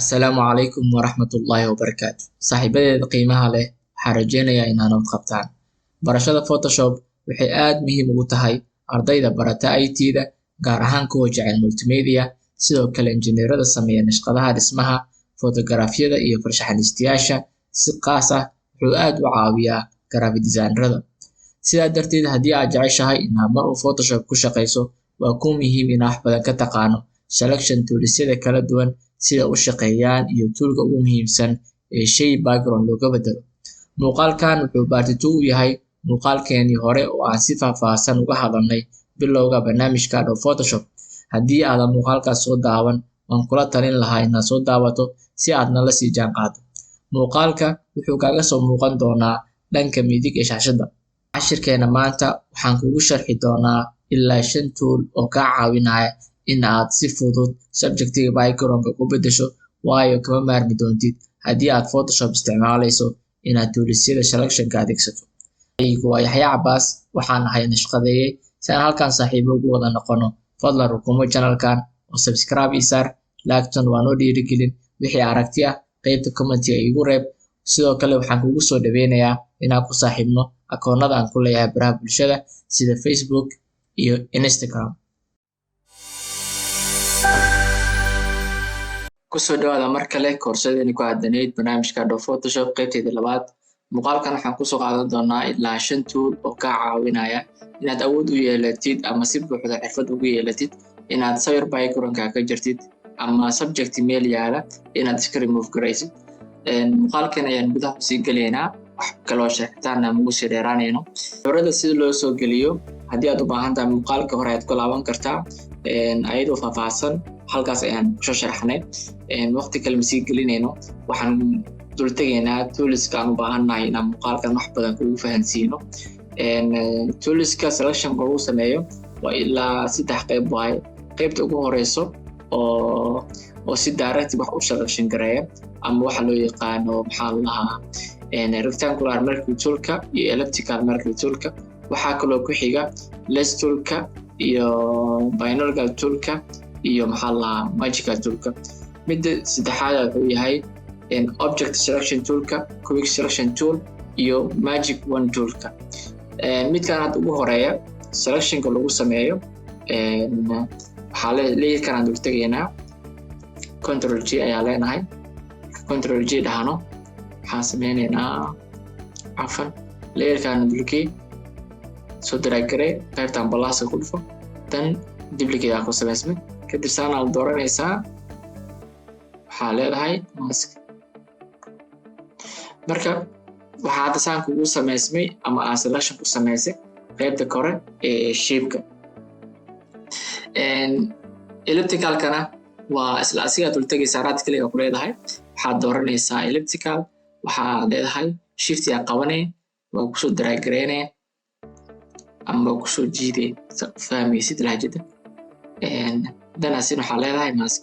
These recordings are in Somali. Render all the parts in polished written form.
Asalaamu calaykum waraxmatullaahi wabarakaatu. Saaxiibadeeda qiimaha leh, waxaan rajeynayaa inaad nabad qabtaan. Barashada Photoshop waxay aad muhiim ugu tahay ardayda barata IT-da, gaar ahaan kuwa jecel multimedia, sidoo kale injineerada sameeya nashqadaha dhismaha, fotograafyada iyo farshaxaniistayaasha. Si qaas ah wuxuu aad u caawiyaa graphic designerada. Sidaa darteed, haddii aad jeceshahay inaad mar uu Photoshop ku shaqeyso, waa ku muhiim inaad wax badan ka taqaano selection toolsyada kala duwan, sida u shaqeeyaan iyo toolka ugu muhiimsan ee shay background looga bedelo. Muuqaalkan wuxuu baartitu u yahay muuqaalkeenii hore oo aan si faahfaahsan uga hadalnay bilowga barnaamijka Adobe Photoshop. Haddii aadan muuqaalkaas soo daawan, waan kula talin lahaa inaad soo daawato si aad nala sii jaanqaado. Muuqaalka wuxuu kaga soo muuqan doonaa dhanka midig ee shaashadda. Cashirkeena maanta waxaan kugu sharxi doonaa ilaa 5 tool oo kaa caawinaya in aad si fudud subjectiga backgroundka ku beddesho, waayo kama maarmi doontid haddii aad Photoshop isticmaalayso inaad toolsyada selectionka adeegsato. Aygu waa Yaxya Cabaas, waxaan ahay nashqadeeye. Si aan halkan saaxiibo ugu wada noqono, fadlan rukumo channelkan oo subscribe ii saar, like-tan waa noo dhiirigelin. Wixii aragti ah qaybta comment-iga iigu reeb. Sidoo kale waxaan kugu soo dhaweynayaa inaan ku saaxiibno akoonnada aan ku leeyahay baraha bulshada sida Facebook iyo Instagram. Kusoo dhawaada mar kale koorsadeeni ku aadanayd barnaamijka Adobe Photoshop qaybteeda labaad. Muuqaalkan waxaan kusoo qaadan doonaa ilaa 5 tool oo kaa caawinaya inaad awood u yeelatid ama si buuxda xirfad ugu yeelatid inaad sawir backgroundka ka jartid ama subject meel yaala inaad iska remove garaysid. Muuqaalkan ayaan gudaha kusii galaynaa, wax kaloo sharxitaan ama ugu sii dheeraanayno. Sawirada sida loo soo geliyo, haddii aad u baahan tahay muuqaalka hore aad ku laaban kartaa ayadoo faahfaahsan. Halkaas ayaan kusoo sharaxnay. Waqti kale ma sii gelinayno, waxaan dul tegaynaa toolska aan u baahannahay inaan muuqaalkan wax badan kugu fahansiino. Toolska selection lagu sameeyo waa ilaa 3 qayb waaye. Qaybta ugu horeyso oo si direct wax u selection gareeya ama waxa loo yaqaano maxaa la dhahaa rectangular marquee toolka iyo elliptical marquee toolka. Waxaa kaloo ku xiga lace toolka iyo binocular toolka iyo maxaa la magical toolka. Midda saddexaad wuxuu yahay object selection toolka, quick selection tool iyo magic wand toolka. Midkan hadda ugu horeeya selectionka lagu sameeyo waxaa leeyahay aan dul tegaynaa. Control G ayaa leenahay. Control G dhahano waxaan sameynaynaa layerkan dulkii soo drag garee, qaybtan balaaska ku dhufo, dan duplicate aan ku samaysmay. Kadib saan aad dooranaysaa, waxaa leedahay mask. Marka waxaa hadda saan kugu samaysmay ama aan selection ku samaysay qaybta kore ee shape-ka. Elliptical-kana waa isla asiga dul tegaysaa, right click ku leedahay. Waxaad dooranaysaa elliptical, waxaa leedahay shift yaa qabanay, waa ku soo drag gareynay ama ku soo jiiday fahmaysid lahjada. Dan asin waxaa leedahay mask.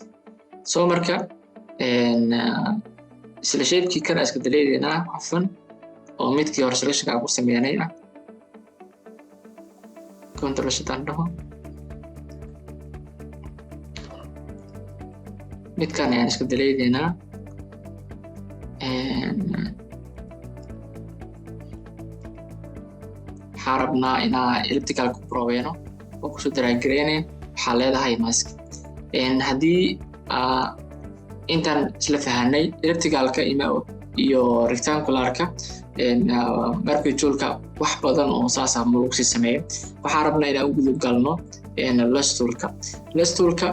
Soo marka isla shape-kii kana iska daleedaynaa oo midkii hore selection aan ku sameynay ah. Control shift dhaho. midkan ayaan iska daleedaynaa. Waxaan rabnaa inaan elliptical ku probeeno oo kusoo drag gareynay. Waxaa leedahay mask. Haddii intaan isla fahanay ellipticalka iyo rectangularka marquee toolka wax badan oo saas ah ma lagu sii sameeyo. Waxaan rabnaa inaan u gudub galno lace toolka. Lace toolka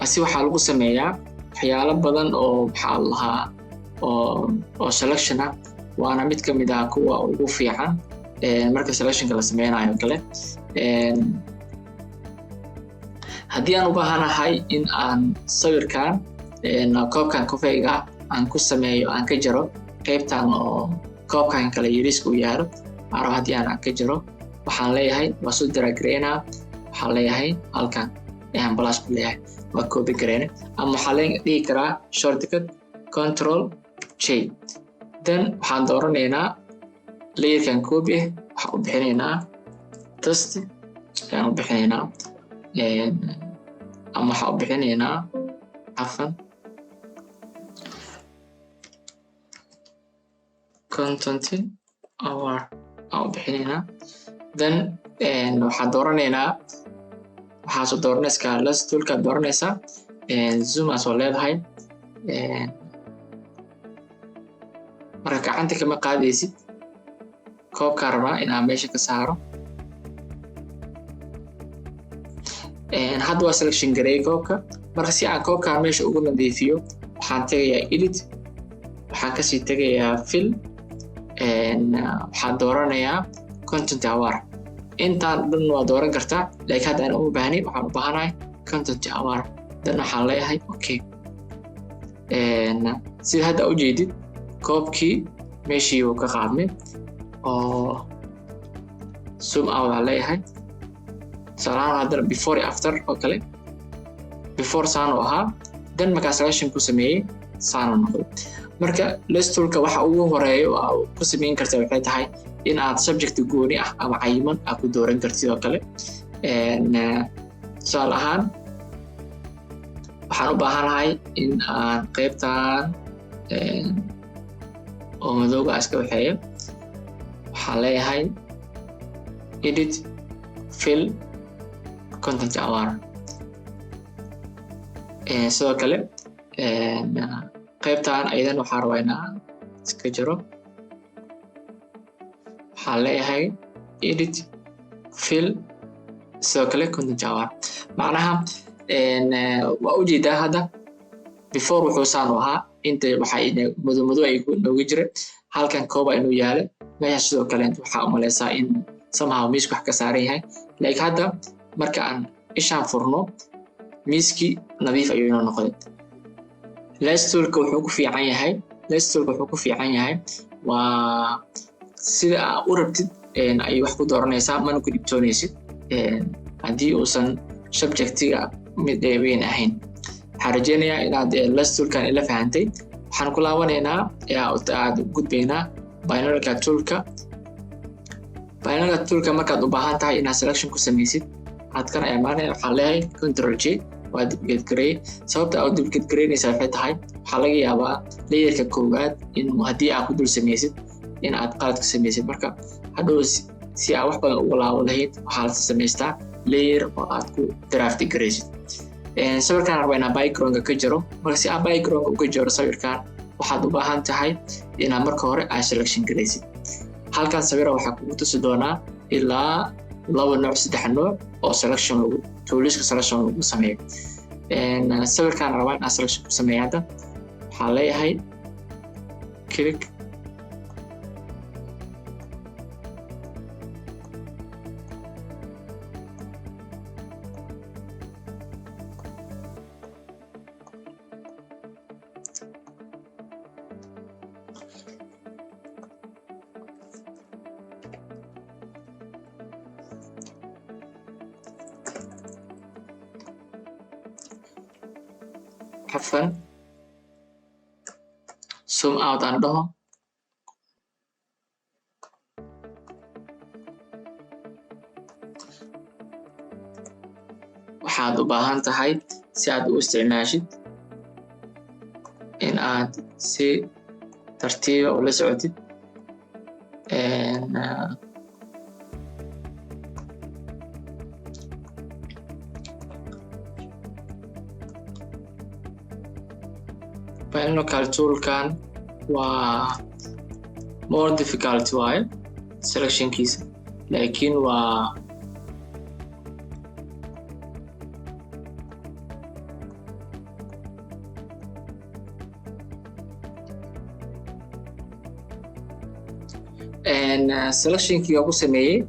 asi waxaa lagu sameeyaa waxyaalo badan oo maxaa la dhahaa oo selection ah, waana mid ka mid ah kuwa ugu fiican marka selectionka la sameynayo kale. Haddii aan u baahanahay in aan sawirkan koobkan kofeyga aan ku sameeyo, aan ka jaro qaybtan oo koobkan kale yariiska u yaalo, aan haddii aan ka jaro, waxaan leeyahay waa soo drag gareynaa. Waxaan leeyahay halkan ayaan balaas ku leeyahay, waa copy gareynay. Ama waxaa la dhihi karaa shortcut Control J. Then waxaan dooranaynaa layerkan copy ah, waxaan u bixinaynaa test ayaan u bixinaynaa ama waxaan u bixinaynaa content award aan u bixinaynaa. Then waxaan dooranaynaa, waxaa soo dooranaysaa last toolka dooranaysaa, zoom aa soo leedahay. marka gacanta kama qaadaysid, koobkaa rabaa inaan meesha ka saaro. hadda waa selection gareeyay koobka. marka si aan koobkaa meesha ugu nadiifiyo, waxaan tegayaa edit, waxaan kasii tegayaa fill, waxaan dooranayaa content award. intaan dhan waa dooran kartaa, laakiin hadda aan uma baahnayn, waxaan u baahanahay content award. dan waxaan leeyahay okay. sida hadda u jeedid koobkii meeshii uu ka qaadmay oo zoom out aan leeyahay. salaam haddana before iyo after oo kale. before saan oo ahaa, dan markaa selection ku sameeyey saan oo noqday. marka list toolka waxa ugu horeeya oo ku sameyn kartaa waxay tahay in aad subject gooni ah ama cayiman aad ku dooran kartid oo kale. tusaale ahaan waxaan u baahanahay in aan qaybtan oo madowga iska waxeeyo. waxaan leeyahay edit fill content award. sidoo kale qaybtan ayadan waxaan rabaa inaan iska jiro. waxaan leeyahay edit fill sidoo kale content award. macnaha waa u jeedaa hadda before wuxuu saan u ahaa, inta waxaa madow ay nooga jira, halkan kooba inuu yaalo meesha. sidoo kale waxaa u maleysaa in somehow miisku wax ka saaran yahay, laakiin hadda marka aan ishaan furno miiskii nadiif ayuu inoo noqday. last toolka wuxuu ku fiican yahay waa sida aad u rabtid ay wax ku dooranaysaa, mana ku dhibtoonaysid haddii uusan subjectiga mid weyn ahayn. waxaan rajeynayaa inaad last toolkan ila fahantay. waxaan ku laabanaynaa aad gudbaynaa binary toolka. binary toolka markaad u baahan tahay inaad selection ku samaysid, aad kana imaanaya. waxaan leeyahay control J, waa duplicate gareey. sababta aad duplicate gareynaysaa waxay tahay, waxaa laga yaabaa layerka koowaad in haddii aad ku dul samaysid in aad qalad ka samaysid. marka hadhow si aad wax badan ugu laabo lahayd, waxaa la samaystaa layer oo aad ku draft gareysid. sawirkan rabaa inaan backgroundka ka jaro. marka si aad backgroundka uga jaro sawirkan, waxaad u baahan tahay inaad marka hore aad selection gareysid. halkan sawira waxaa kugu tusi doonaa ilaa 2 nooc 3 nooc oo selection tooliska selection lagu sameeyo. sawirkan rabaa inaan selection ku sameeyo. hadda waxaan leeyahay click, عفوا zoom out aan dhaho. waxaad u baahan tahay si aad u isticmaashid in aad si tartiiba ula socotid. binary toolkan waa more difficult waaye selectionkiisa, laakiin waa selectionkii aan ku sameeyey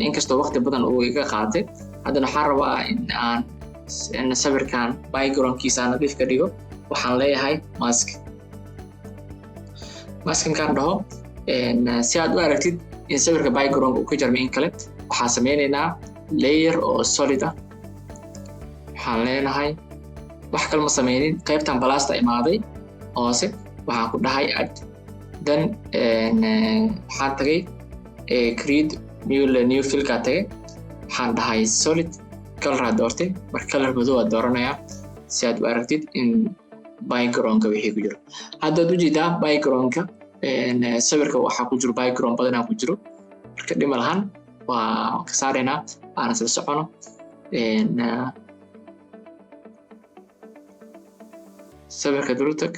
inkastoo waqti badan uu iga qaatay. haddana waxaan rabaa in aan sawirkan backgroundkiisa nadiif ka dhigo. waxaan leeyahay maskinkaan dhaho. si aad u aragtid in sawirka background uu ka jarmay in kale, waxaan sameynaynaa layer oo solid ah. waxaan leenahay wax kale ma sameynin, qaybtan balasta imaaday hoose waxaan ku dhahay add. then waxaan tagay create new fillka tagay. waxaan dhahay solid color doortay. marka color madow aad dooranayaa si aad u aragtid in backgroundka wixii ku jiro. haddaad u jeedaa backgroundka sawirka waxaa ku jiro background badanaa ku jiro marka dhima lahan waa ka saaraynaa aan isla socono sawirka dul tag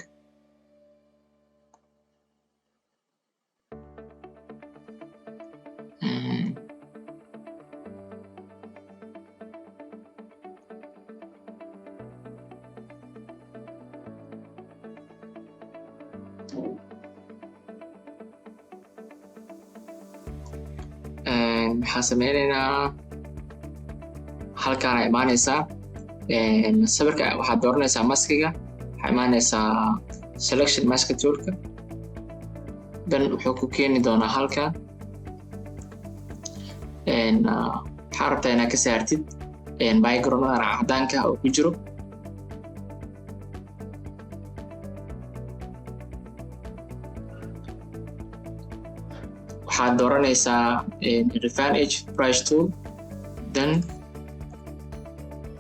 maxaa sameynaynaa halkaan imaanaysaa sawirka waxaad dooranaysaa maskiga waxaa imaanaysaa selection mask toolka dan wuxuu ku keeni doonaa halkaan waxaa rabtaa inaad ka saartid backgroundadan cadaanka oo ku jiro waxaad dooranaysaa refine edge brush tool then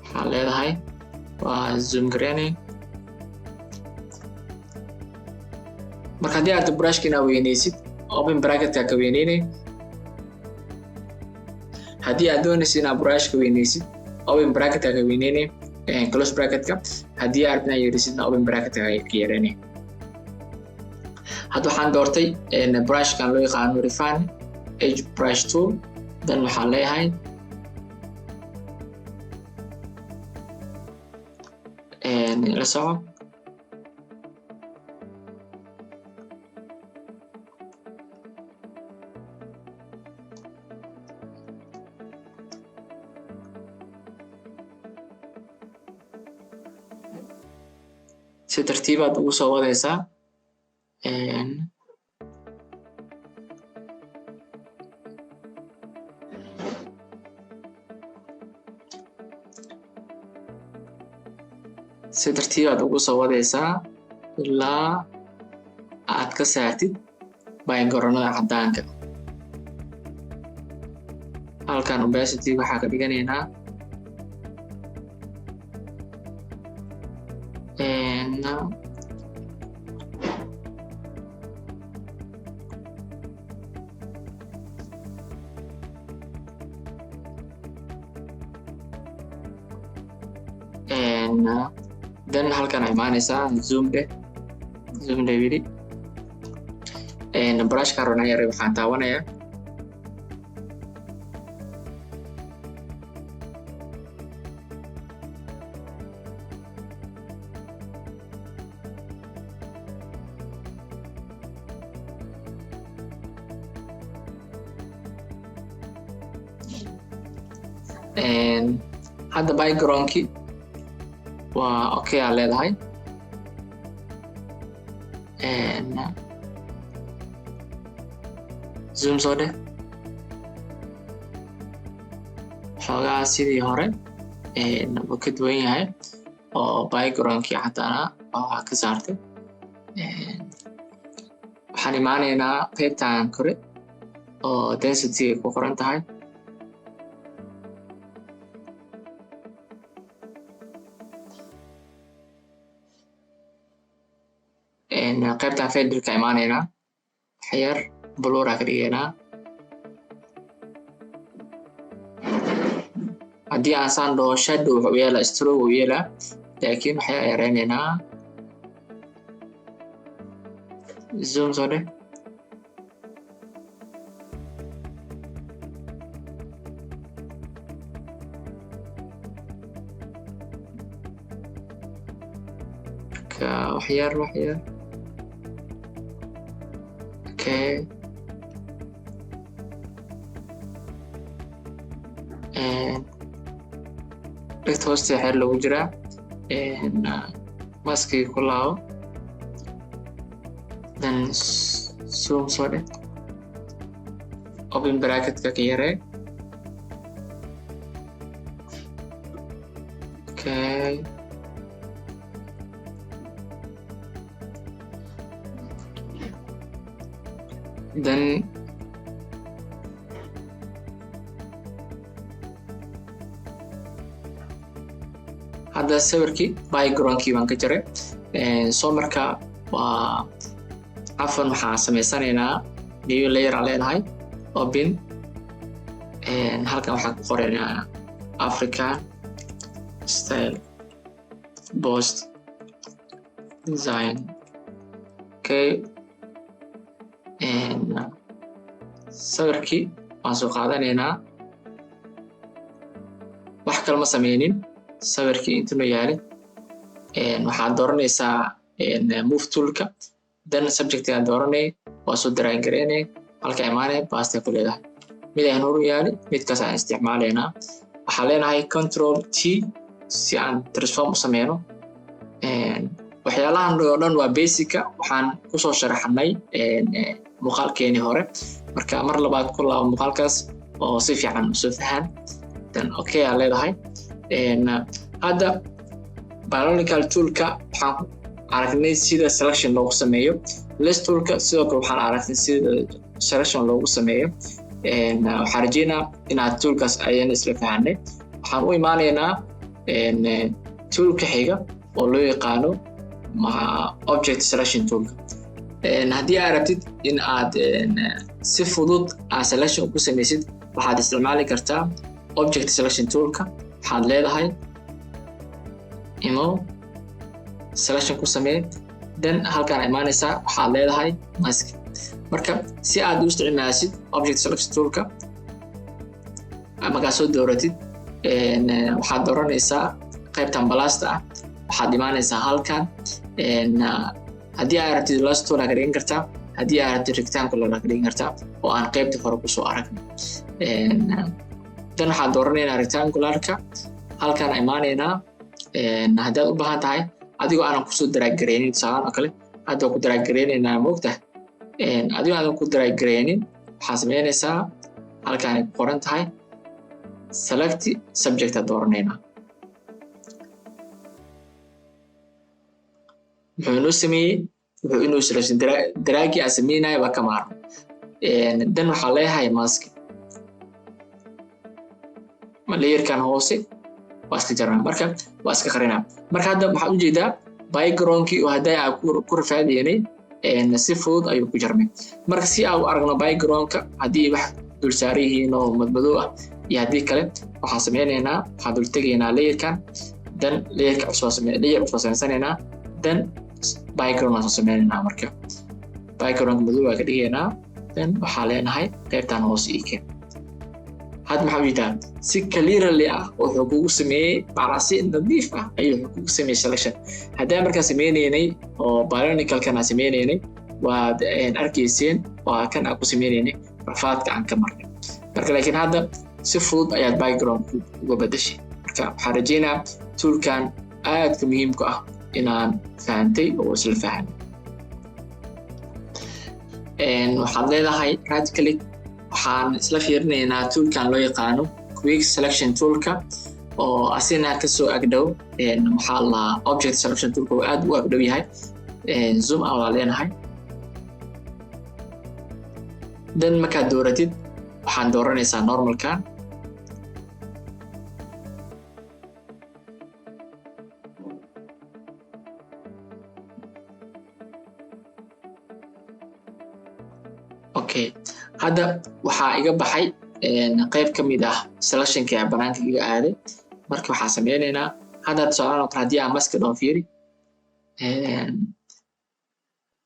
waxaa leedahay waa zoom gareynay marka haddii aad brushka inaa weynaysid open bracketka ka weyneynay haddii aad doonaysid inaad brushka weynaysid open bracketka ka weyneynay close bracketka haddii aad inaa yarisidna open bracketka ka yareynay hadda waxaan doortay brushkan loo yaqaano refine edge brush tool dan waxaan leeyahay la soco si tartiibaad ugu soo wadaysaa si tartiibaad ugu soo wadaysaa ilaa aad ka saartid backgroundada cadaanka halkan opacity waxaa ka dhiganaynaa then halkan imaanaysaa zoom wili brushka rona yare waxaan taabanayaa hadda backgroundki waa okay aa leedahay zoom soo dheh xoogaa sidii hore wuu ka duwan yahay oo backgroundkii xataana waa ka saartay waxaan imaanaynaa qaybtan kore oo density ku qoran tahay qaybtan faderka imaanaynaa waxyar blur ka dhigaynaa haddii aan saan dhaho shadow wuxuu yeelaa stroke uu yeelaa laakiin waxyaa yareynaynaa zoom soo dheh waxyar okay dhegta hoosteeda xeer lagu jiraa maskiga ku laabo then zoom soo dheh open bracketka ka yaree okay then hadda sawirkii backgroundkii baan ka jaray soo marka waa عفوا waxaan sameysanaynaa new layer aan leenahay open halkan waxaan ku qoraynaa African style post design. Okay, sawirkii waan soo qaadanaynaa, wax kale ma sameynin, sawirkii intuu noo yaalay waxaad dooranaysaa move toolka, then subject aan dooranay, waa soo drag gareynay, halka imaanay paste ku leedahay, mid aan hor u yaalay midkaas aan isticmaalaynaa. waxaan leenahay control T si aan transform u sameyno. waxyaalahan oo dhan waa basica, waxaan ku soo sharaxnay muuqaalkeeni hore, marka mar labaad ku laabo muuqaalkaas oo si fiican u soo fahan, then okay aan leedahay. hadda biological toolka waxaan aragnay sida selection loogu sameeyo, list toolka sidoo kale waxaan aragnay sida selection loogu sameeyo. waxaan rajeynaa inaad toolkaas ayaan isla fahanay. waxaan u imaanaynaa toolka xiga oo loo yaqaano object selection toolka. haddii aad rabtid in aad si fudud aad selection ku samaysid, waxaad isticmaali kartaa object selection toolka. waxaad leedahay imo selection ku samee, then halkaan imaanaysaa waxaad leedahay mask. marka si aad u isticmaashid object selection toolka, markaad soo dooratid waxaad dooranaysaa qaybtan balasta ah, waxaad imaanaysaa halkan. haddii aad rabtid last tool aad ka dhigan kartaa, haddii aad rabtid rectangle aad ka dhigan kartaa oo aan qaybta hore ku soo aragnay. dan waxaad dooranaynaa rectangularka, halkaan imaanaynaa. haddaad u baahan tahay adigoo aanan kusoo drag gareynin, tusaalaan oo kale hadda ku drag gareynaynaa moogtahay, adigoo aanan ku drag gareynin waxaad sameynaysaa halkaan ay ku qoran tahay select subject aad dooranaynaa. muxuu inoo sameeyey, wuxuu inuu selection dragi aan sameynaya waa ka maarmo. dan waxaa leeyahay mask, layerkan hoose waa iska jarnaa, marka waa iska qarinaa. marka hadda waxaad u jeedaa backgroundkii oo hadday aan ku rafaadaynay si fudud ayuu ku jarmay. marka si aan u aragno backgroundka haddii wax dul saaran yihiin oo madmadow ah iyo haddii kale, waxaan sameynaynaa, waxaan dul tegaynaa layerkan, dan layerka layer cusub sameysanaynaa, dan background aan sameynaynaa. marka background madow aan ka dhigaynaa, dan waxaa leenahay qaybtan hoose ii keen. hadda maxaa u jeedaa si clearly ah oo wuxuu kugu sameeyey, macnaa si nadiif ah ayuu kugu sameeyey selection. haddaan markaa sameynaynay oo biologicalkan aan sameynaynay, waad arkayseen waa kan aan ku sameynaynay rafaadka aan ka marnay. marka laakiin hadda si fudud ayaad background uga bedeshay. marka waxaan rajeynaa toolkan aadka muhiimka ah inaan fahantay oo isla fahan. waxaad leedahay right click, waxaan isla fiirinaynaa toolkan loo yaqaano quick selection toolka oo asina kasoo agdhow maxaa la object selection toolka oo aad u agdhow yahay. zoom out aan leenahay, dan markaad dooratid waxaan dooranaysaa normalkan. okay, hadda waxaa iga baxay qayb ka mid ah selectionkii aan banaanka iga aaday. marka waxaan sameynaynaa hadda tusaalaan oo kale haddii aan maska dhoon fiiri,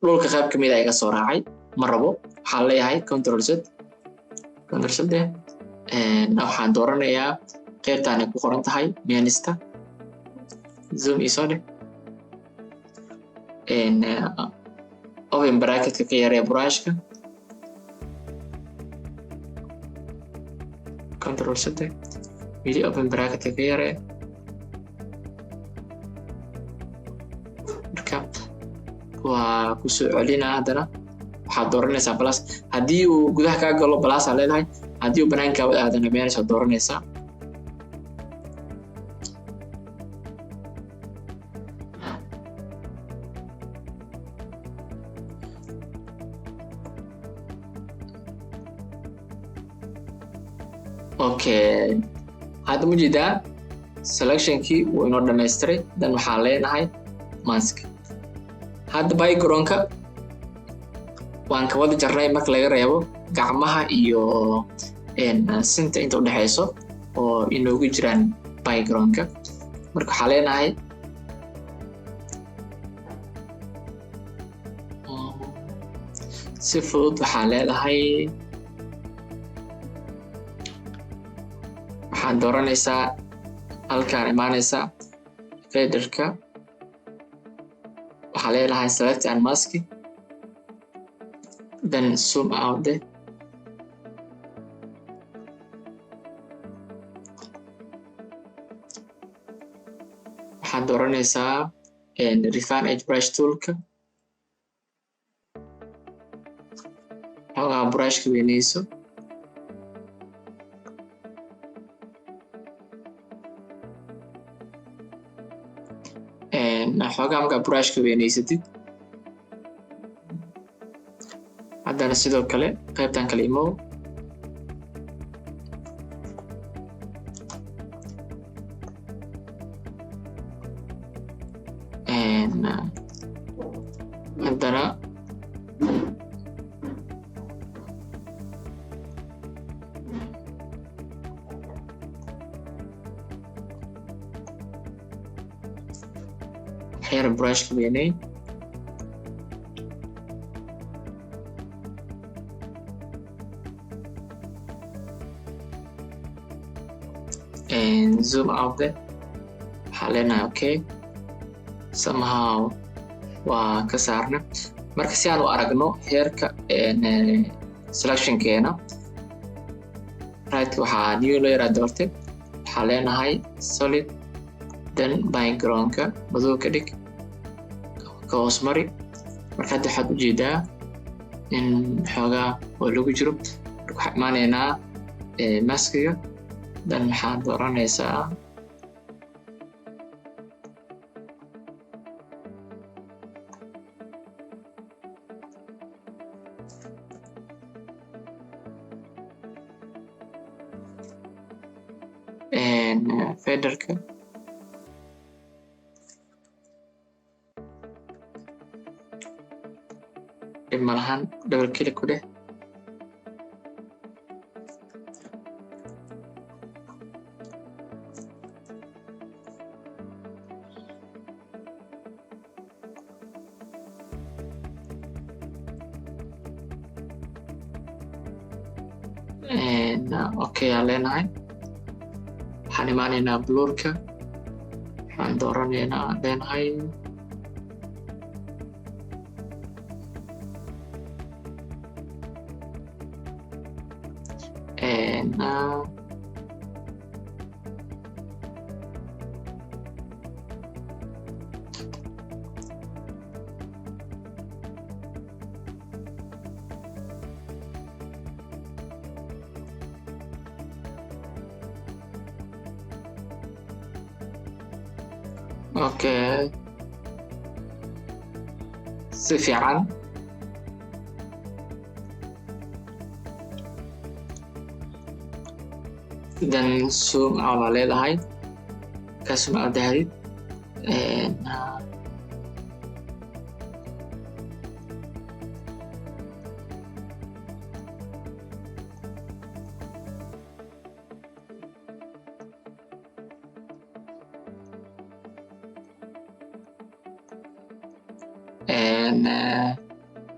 dhulka qayb ka mid ah iga soo raacay, ma rabo. waxaan leeyahay control z, waxaan dooranayaa qaybtaan ay ku qoran tahay menista, zoom isoo dheh, open bracketka ka yaree brushka, control Z, wili open bracketka ka yaree. marka waa ku soo celinaa, haddana waxaad dooranaysaa plus. haddii uu gudaha kaa galo plus aa leedahay, haddii uu banaanka aadana meesha dooranaysaa. okay, hadda ma jeedaa selectionkii wuu inoo dhammaystiray, dan waxaan leenahay mask. hadda backgroundka waan ka wada jarnay marka laga reebo gacmaha iyo sinta inta u dhaxayso oo inoogu jiraan backgroundka. marka waxaa leenahay si fudud waxaa leedahay waxaad dooranaysaa halkaan imaanaysa faderka waxaa leedahay select and mask then zoom out there. waxaad dooranaysaa refine edge brush toolka xoogaa brushka weynayso xoogaa markaa brushka weynaysatid haddana sidoo kale qaybtan kale imow haddana hair brushka weynay and zoom out there. waxaa leenahay okay somehow waa ka saarna. marka si aan u aragno heerka selectionkeena right waxaa new layer aad doortay waxaa leenahay solid then backgroundka madow ka dhig ka hoos mari. marka hadda waxaad ujeedaa in xoogaa oo lagu jiro. marka waxaa imaanaynaa maskiga then waxaad dooranaysaa faderka dhib malahan double click ku dheh okay aan leenahay. waxaan imaanaynaa blurka waxaan dooranaynaa leenahay okay si fiican. then zoom out aa leedahay ka zoom out dahdid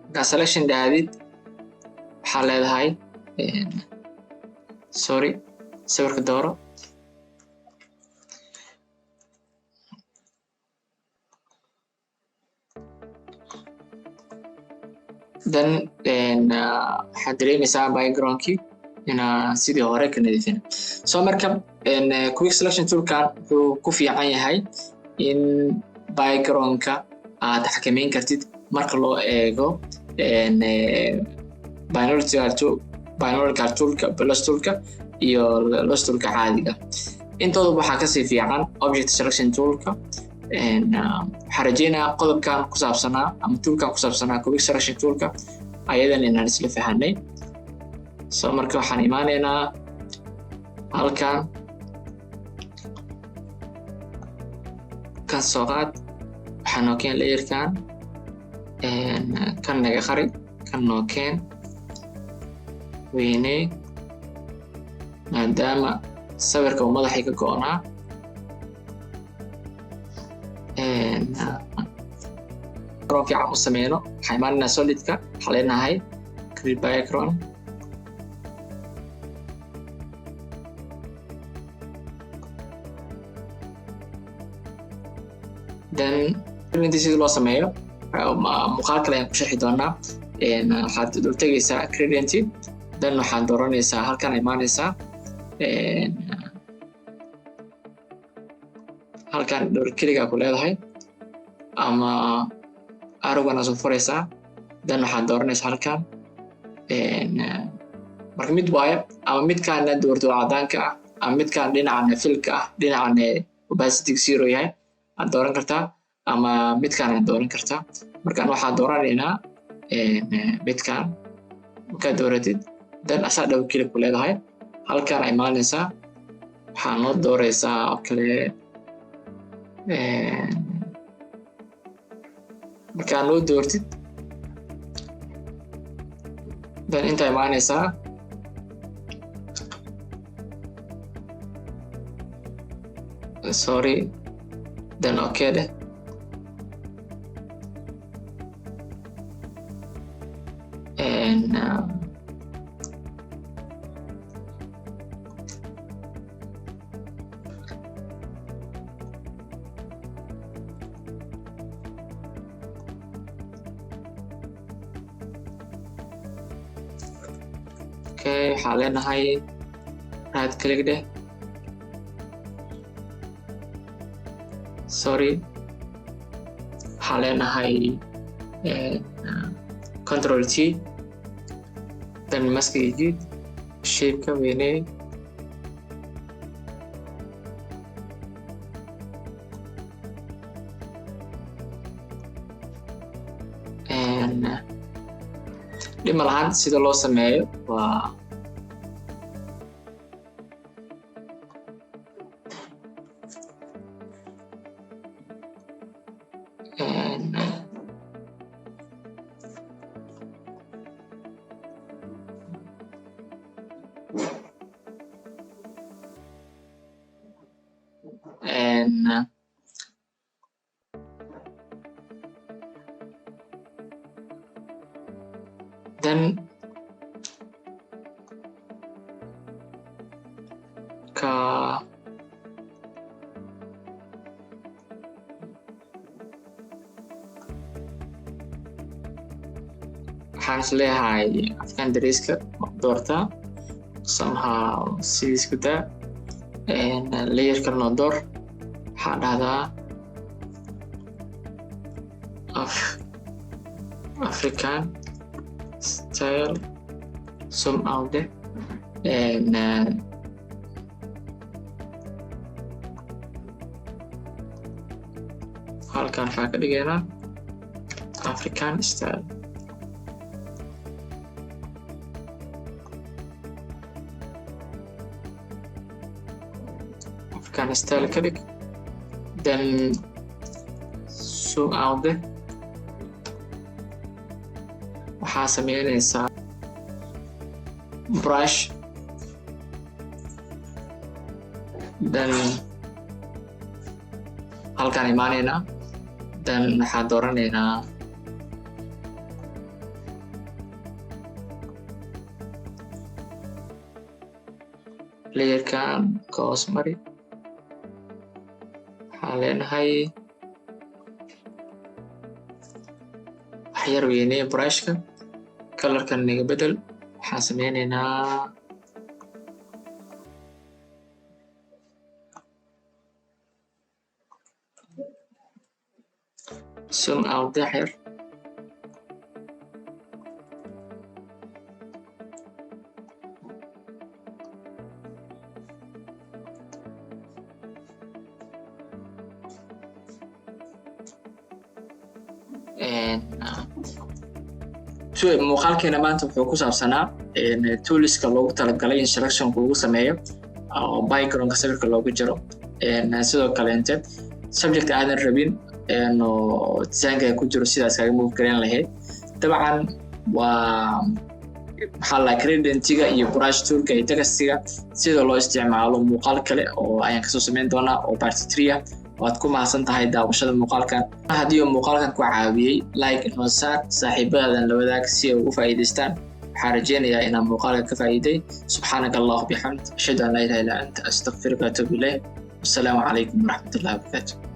markaa selection dahdid waxaa leedahay sorry sawirka dooro then waxaad dareemaysaa backgroundkii inaa sidii hore ka nadiifina. so marka quick selection toolkan wuxuu ku fiican yahay in backgroundka aad xakameyn kartid marka loo eego binaural toolka plus toolka iyo los toolka caadiga. intooda waxaa kasii fiican object selection toolka. waxaan rajeynayaa qodobkan ku saabsanaa ama toolkan ku saabsanaa quick selection toolka ayadan inaan isla fahanay. so marka waxaan imaanaynaa halkan kan soo qaad waxaan okeen layerkan kan naga qari kan nookeen weynee maadaama sawirka uu madaxii ka go'naa fiican u sameyno waxaan imaanaynaa solidka waxaa leenahay create background then intii sidii loo sameeyo muuqaal kale ayaan ku sharxi doonaa waxaad dul tegaysaa gradient then waxaad dooranaysaa halkan imaanaysaa halkan dhowr keligaa ku leedahay ama arrowgana soo furaysaa then waxaad dooranaysaa halkan marka mid waayo ama midkaana doorto cadaanka ah ama midkaan dhinacana filka ah dhinacana opacity zero yahay aad dooran kartaa ama midkaan aad dooran kartaa markaan waxaan dooranaynaa midkaan markaad dooratid then asaa dhow keli ku leedahay halkaan imaanaysaa waxaa noo dooraysaa oo kale markaan noo doortid then intaa imaanaysaa sorry then okay deh and okay waxaa leenahay right click deh sorry waxaa leenahay control T then maskiga jiid shape-ka weynee dhima lahaan sida loo sameeyo waa then ka waxaan is leeyahay afkan dariiska doortaa somehow sidiis ku daa layerka noo door waxaa dhahdaa African style zoom out deh and halkan waxaa ka dhigaynaa African style ka dhig then zoom out deh waxaa sameynaysaa brush then halkaan imaanaynaa then waxaan dooranaynaa layerkan koos mari waxaan leenahay waxyar weynee brushka colorkan naga bedel waxaan sameynaynaa zoom out daxir muuqaalkeena maanta wuxuu ku saabsanaa toolska loogu talagalay instructionka lagu sameeyo oo backgroundka sawirka loogu jiro sidoo kaleente subject aadan rabin oo design-ka ku jiro sidaas kaga move garan lahayd dabcan maxaa la credentiga iyo brush toolka iyo textiga sida loo isticmaalo muuqaal kale oo ayaan kasoo samayn doonaa oo part 3 ah. waad ku mahadsan tahay daawashada muuqaalkan. haddii uu muuqaalkan ku caawiyey like inoo saar, saaxiibadaadan la wadaag si ay ugu faa'iidaystaan. waxaan rajeynayaa inaan muuqaalka ka faa'iiday. subxaanaka allahumma bixamd ashhadu an laa ilaaha illa anta astaghfiruka wa atuubu ilayk. wassalaamu calaykum waraxmatullahi wabarakaatu.